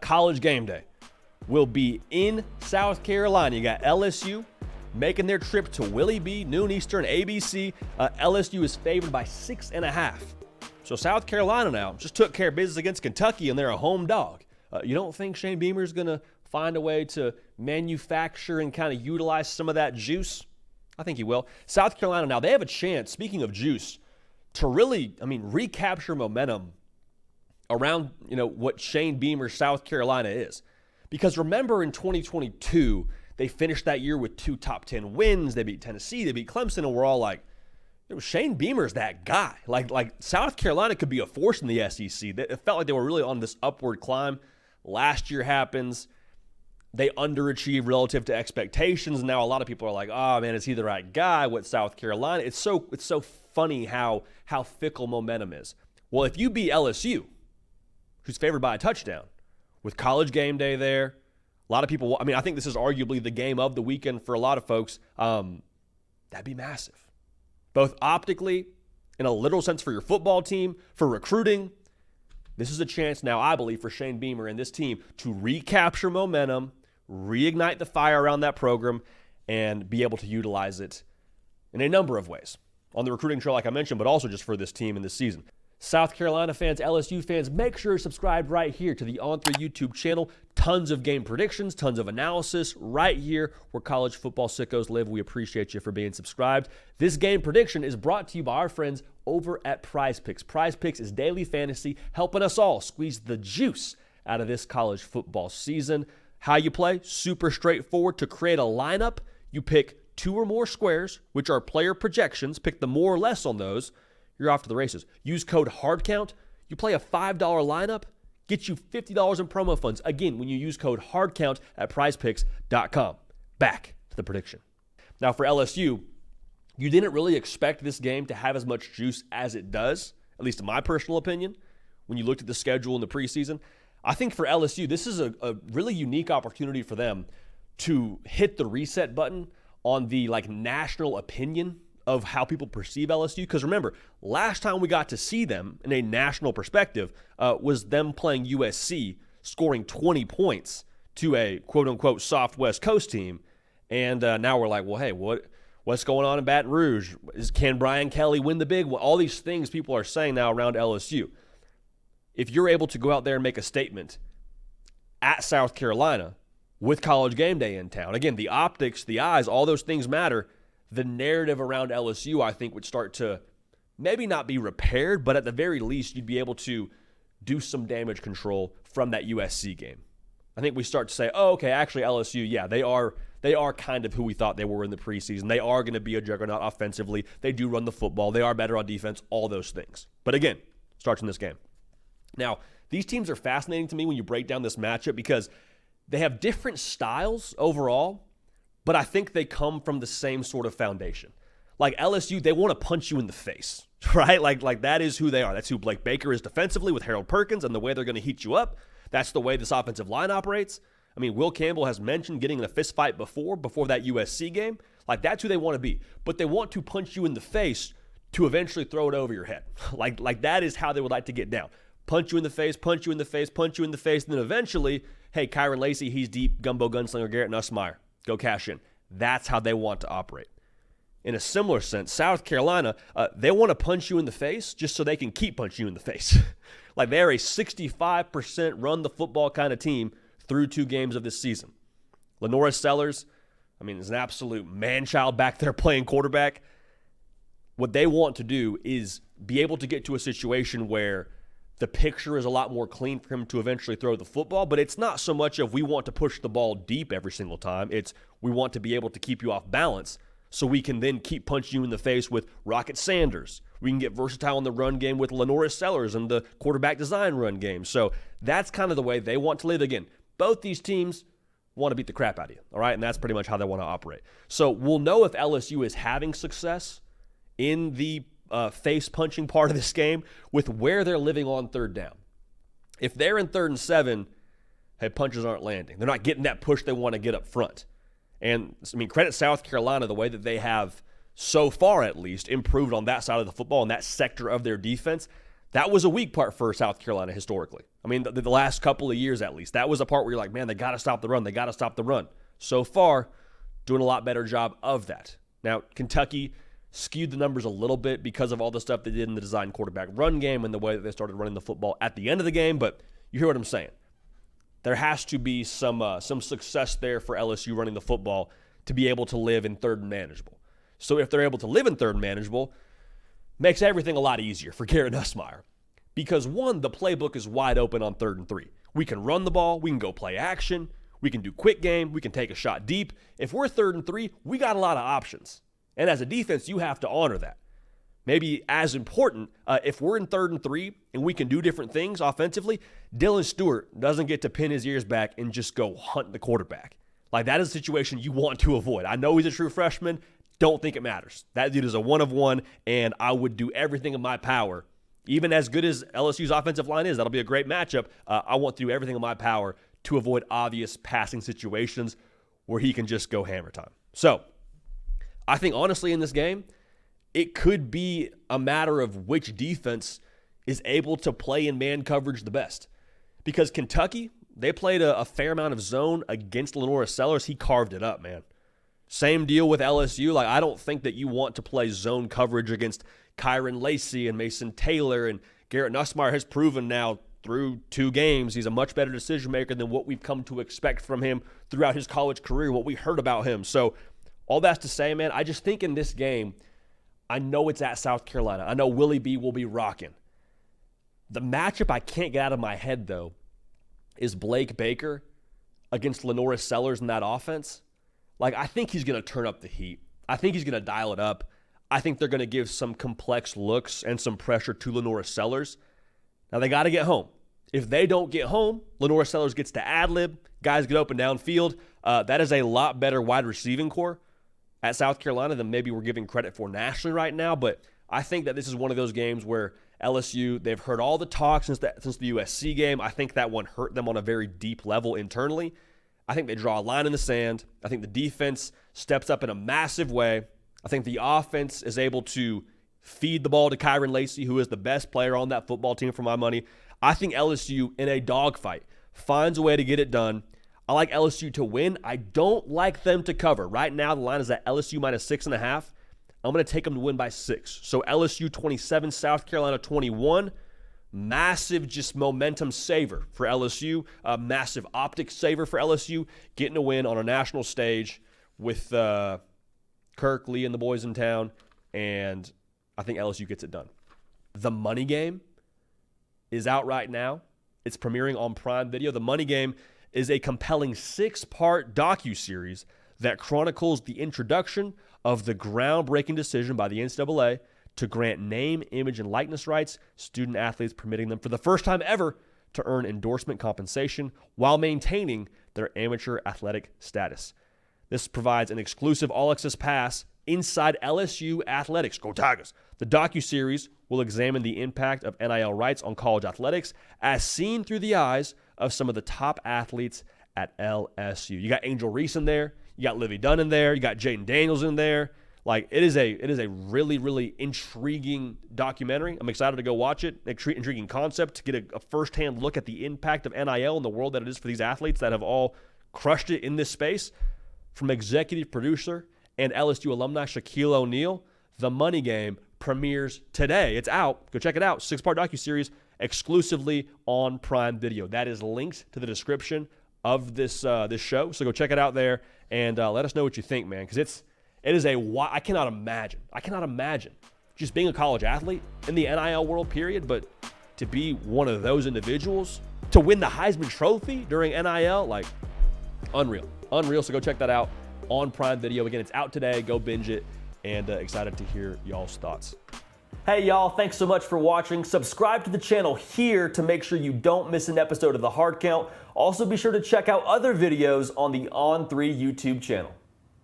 College Game Day will be in South Carolina. You got LSU making their trip to Willie B, noon Eastern, ABC. LSU is favored by 6.5. So South Carolina now just took care of business against Kentucky, and they're a home dog. You don't think Shane Beamer's going to find a way to manufacture and kind of utilize some of that juice? I think he will. South Carolina now, they have a chance, speaking of juice, to really, recapture momentum around, what Shane Beamer's South Carolina is. Because remember in 2022, they finished that year with 2 top 10 wins. They beat Tennessee, they beat Clemson, and we're all like, Shane Beamer's that guy. Like South Carolina could be a force in the SEC. It felt like they were really on this upward climb. Last year happens. They underachieved relative to expectations. Now a lot of people are like, oh man, is he the right guy with South Carolina? It's so funny how fickle momentum is. Well, if you beat LSU, who's favored by a touchdown, with College Game Day there, a lot of people, I think this is arguably the game of the weekend for a lot of folks. That'd be massive. Both optically, in a literal sense for your football team, for recruiting. This is a chance now, I believe, for Shane Beamer and this team to recapture momentum, reignite the fire around that program, and be able to utilize it in a number of ways. On the recruiting trail, like I mentioned, but also just for this team in this season. South Carolina fans, LSU fans, make sure you're subscribed right here to the On3 YouTube channel. Tons of game predictions, tons of analysis right here where college football sickos live. We appreciate you for being subscribed. This game prediction is brought to you by our friends over at PrizePicks. PrizePicks is daily fantasy, helping us all squeeze the juice out of this college football season. How you play? Super straightforward. To create a lineup, you pick 2 or more squares, which are player projections. Pick the more or less on those. You're off to the races. Use code HARDCOUNT. You play a $5 lineup, get you $50 in promo funds. Again, when you use code HARDCOUNT at prizepicks.com. Back to the prediction. Now for LSU, you didn't really expect this game to have as much juice as it does, at least in my personal opinion, when you looked at the schedule in the preseason. I think for LSU, this is a really unique opportunity for them to hit the reset button on the national opinion of how people perceive LSU. Because remember, last time we got to see them in a national perspective was them playing USC, scoring 20 points to a quote-unquote soft West Coast team. And now we're like, well, hey, what's going on in Baton Rouge? Can Brian Kelly win the big one? All these things people are saying now around LSU. If you're able to go out there and make a statement at South Carolina with College Game Day in town, again, the optics, the eyes, all those things matter. The narrative around LSU, I think, would start to maybe not be repaired, but at the very least, you'd be able to do some damage control from that USC game. I think we start to say, oh, okay, actually LSU, yeah, they are kind of who we thought they were in the preseason. They are going to be a juggernaut offensively. They do run the football. They are better on defense, all those things. But again, starts in this game. Now, these teams are fascinating to me when you break down this matchup because they have different styles overall, but I think they come from the same sort of foundation. Like LSU, they want to punch you in the face, right? Like that is who they are. That's who Blake Baker is defensively with Harold Perkins and the way they're going to heat you up. That's the way this offensive line operates. Will Campbell has mentioned getting in a fist fight before that USC game. Like that's who they want to be. But they want to punch you in the face to eventually throw it over your head. Like that is how they would like to get down. Punch you in the face, punch you in the face, punch you in the face, and then eventually, hey, Kyron Lacey, he's deep, Gumbo Gunslinger, Garrett Nussmeier. Go cash in. That's how they want to operate. In a similar sense, South Carolina, they want to punch you in the face just so they can keep punching you in the face. Like they're a 65% run the football kind of team through 2 games of this season. Lenora Sellers, is an absolute man-child back there playing quarterback. What they want to do is be able to get to a situation where the picture is a lot more clean for him to eventually throw the football, but it's not so much of we want to push the ball deep every single time. It's we want to be able to keep you off balance so we can then keep punching you in the face with Rocket Sanders. We can get versatile in the run game with Lenora Sellers and the quarterback design run game. So that's kind of the way they want to live. Again, both these teams want to beat the crap out of you, all right? And that's pretty much how they want to operate. So we'll know if LSU is having success in the face-punching part of this game with where they're living on third down. If they're in 3rd and 7, hey, punches aren't landing. They're not getting that push they want to get up front. And, credit South Carolina the way that they have, so far at least, improved on that side of the football and that sector of their defense. That was a weak part for South Carolina historically. I mean, the last couple of years at least. That was a part where you're like, man, they got to stop the run. They got to stop the run. So far, doing a lot better job of that. Now, Kentucky skewed the numbers a little bit because of all the stuff they did in the design quarterback run game and the way that they started running the football at the end of the game, but you hear what I'm saying. There has to be some success there for LSU running the football to be able to live in third and manageable. So if they're able to live in third and manageable, makes everything a lot easier for Garrett Nussmeier. Because one, the playbook is wide open on 3rd and 3. We can run the ball, we can go play action, we can do quick game, we can take a shot deep. If we're 3rd and 3, we got a lot of options. And as a defense, you have to honor that. Maybe as important, if we're in 3rd and 3 and we can do different things offensively, Dylan Stewart doesn't get to pin his ears back and just go hunt the quarterback. Like, that is a situation you want to avoid. I know he's a true freshman. Don't think it matters. That dude is a one of one, and I would do everything in my power. Even as good as LSU's offensive line is, that'll be a great matchup. I want to do everything in my power to avoid obvious passing situations where he can just go hammer time. So, I think honestly in this game, it could be a matter of which defense is able to play in man coverage the best. Because Kentucky, they played a fair amount of zone against Lenora Sellers. He carved it up, man. Same deal with LSU. Like, I don't think that you want to play zone coverage against Kyron Lacey and Mason Taylor. And Garrett Nussmeier has proven now through 2 games he's a much better decision maker than what we've come to expect from him throughout his college career, what we heard about him. So all that's to say, man, I just think in this game, I know it's at South Carolina. I know Willie B will be rocking. The matchup I can't get out of my head, though, is Blake Baker against Lenora Sellers in that offense. Like, I think he's going to turn up the heat. I think he's going to dial it up. I think they're going to give some complex looks and some pressure to Lenora Sellers. Now, they got to get home. If they don't get home, Lenora Sellers gets to ad-lib. Guys get open downfield. That is a lot better wide receiving core at South Carolina than maybe we're giving credit for nationally right now. But I think that this is one of those games where LSU, they've heard all the talk since the USC game. I think that one hurt them on a very deep level internally. I think they draw a line in the sand. I think the defense steps up in a massive way. I think the offense is able to feed the ball to Kyron Lacey, who is the best player on that football team for my money. I think LSU, in a dogfight, finds a way to get it done. I like LSU to win. I don't like them to cover. Right now, the line is at LSU minus 6.5. I'm going to take them to win by 6. So LSU 27, South Carolina 21. Massive just momentum saver for LSU. A massive optic saver for LSU. Getting a win on a national stage with Kirk, Lee, and the boys in town. And I think LSU gets it done. The Money Game is out right now. It's premiering on Prime Video. The Money Game is a compelling 6-part docuseries that chronicles the introduction of the groundbreaking decision by the NCAA to grant name, image, and likeness rights, student athletes permitting them for the first time ever to earn endorsement compensation while maintaining their amateur athletic status. This provides an exclusive all-access pass inside LSU athletics. Go Tigers! The docuseries will examine the impact of NIL rights on college athletics as seen through the eyes of some of the top athletes at LSU. You got Angel Reese in there. You got Livvy Dunne in there. You got Jayden Daniels in there. Like, it is a really, really intriguing documentary. I'm excited to go watch it. Intriguing concept to get a firsthand look at the impact of NIL in the world that it is for these athletes that have all crushed it in this space. From executive producer and LSU alumni Shaquille O'Neal, The Money Game premieres today. It's out. Go check it out. 6-part docuseries exclusively on Prime Video. That is linked to the description of this show. So go check it out there and let us know what you think, man. Because I cannot imagine just being a college athlete in the NIL world, period. But to be one of those individuals, to win the Heisman Trophy during NIL, like, unreal. So go check that out on Prime Video. Again, it's out today. Go binge it. And excited to hear y'all's thoughts. Hey, y'all. Thanks so much for watching. Subscribe to the channel here to make sure you don't miss an episode of The Hard Count. Also, be sure to check out other videos on the On3 YouTube channel.